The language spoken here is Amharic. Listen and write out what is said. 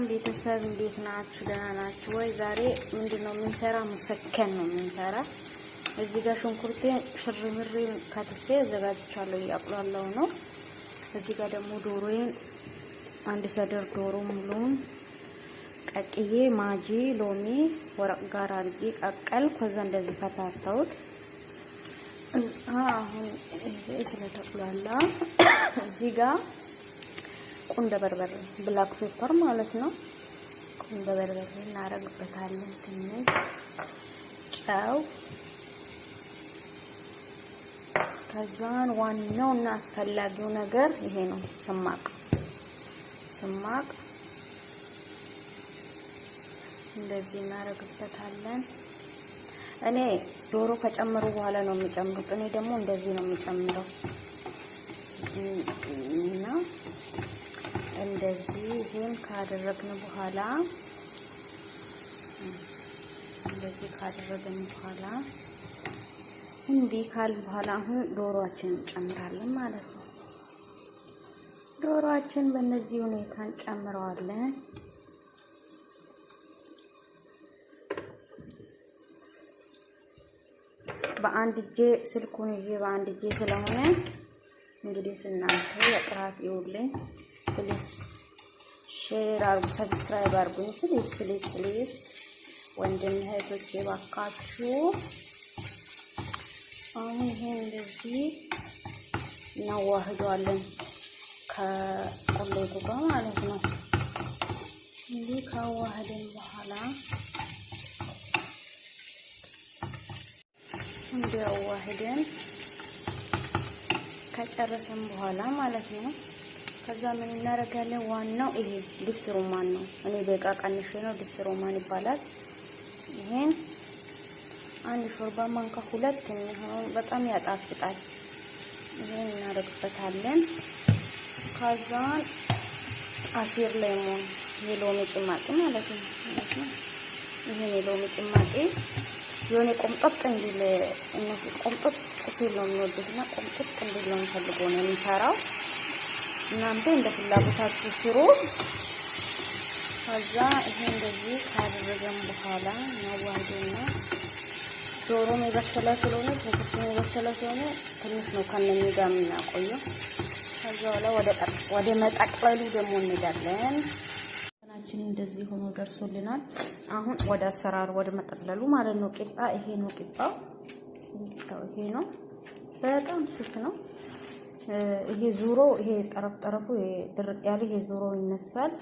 ሰላም ቤተሰብ እንዴት ናችሁ? ደህና ናችሁ ወይ? ዛሬ ምንድነው የምንሰራ? መሰከን ነው የምንሰራ። እዚህ ጋር ሽንኩርቴን ሽርምሬ ከትፌ አዘጋጅቻለሁ፣ እያቁላላው ነው። እዚህ ጋር ደግሞ ዶሮዬን አንድ ሰደር ዶሮ ሙሉን ቀቅዬ ማጂ ሎሚ ወረቅ ጋር አድርጌ ቀቀል። ከዛ እንደዚህ ፈታተውት አሁን ስለተቁላላ እዚህ ጋር ቁንደ በርበሬ ብላክ ፔፐር ማለት ነው። ቁንደ በርበሬ እናረግበታለን። ትንሽ ጨው፣ ከዛን ዋናው እና አስፈላጊው ነገር ይሄ ነው፣ ስማቅ እንደዚህ እናረግበታለን። እኔ ዶሮ ከጨመሩ በኋላ ነው የሚጨምሩት። እኔ ደግሞ እንደዚህ ነው የሚጨምረው እና እንደዚህ ይሄን ካደረግን በኋላ እንዲህ ካል በኋላ አሁን ዶሮአችንን እንጨምራለን ማለት ነው። ዶሮአችን በእነዚህ ሁኔታ እንጨምረዋለን። በአንድ እጄ ስልኩን ይዤ በአንድ እጄ ስለሆነ እንግዲህ እናንተ የጥራት ይውልኝ። ፕሊዝ ሼር አርጉ፣ ሰብስክራይብ አርጉኝ። ፕሊዝ ወንድም እህቶቼ ባካችሁ። አሁን ይሄ እንደዚህ እናዋህደዋለን ከቁሌቱ ጋር ማለት ነው። እንዲህ ካዋህደን በኋላ እንዲያዋህደን ከጨረሰን በኋላ ማለት ነው። ከዛ ምን እናደርጋለን? ዋናው ይሄ ድብስ ሮማን ነው። እኔ በቃ ቀንሼ ነው፣ ድብስ ሮማን ይባላል። ይሄን አንድ ሾርባ ማንካ ሁለት የሚሆን በጣም ያጣፍጣል። ይሄን እናደርግበታለን። ከዛን አሲር ሌሞን የሎሚ ጭማቂ ማለት ነው። ይሄን የሎሚ ጭማቂ የሆነ ቆምጠጥ እንዲል እነሱ ቆምጠጥ ሲል ነው የሚወዱትና ቆምጠጥ እንዲል ነው የሚፈልገው ነው የሚሰራው። እናንተ እንደ ፍላጎታችሁ ስሩ። ከዛ ይሄ እንደዚህ ካደረገን በኋላ እናዋህደውና ዶሮም የበሰለ ስለሆነ ሽንኩርቱም የበሰለ ስለሆነ ትንሽ ነው ከነኚህ ጋር የምናቆየው። ከዛ ወደ መጠቅለሉ ደግሞ እንሄዳለን። እናችን እንደዚህ ሆኖ ደርሶልናል። አሁን ወደ አሰራሩ ወደ መጠቅለሉ ማለት ነው። ቂጣ ይሄ ነው። ቂጣው ይሄ ነው። በጣም ስስ ነው። ይሄ ዙሮ ይሄ ጠረፍ ይሄ ድርቅ ያለ ይሄ ዙሮ ይነሳል።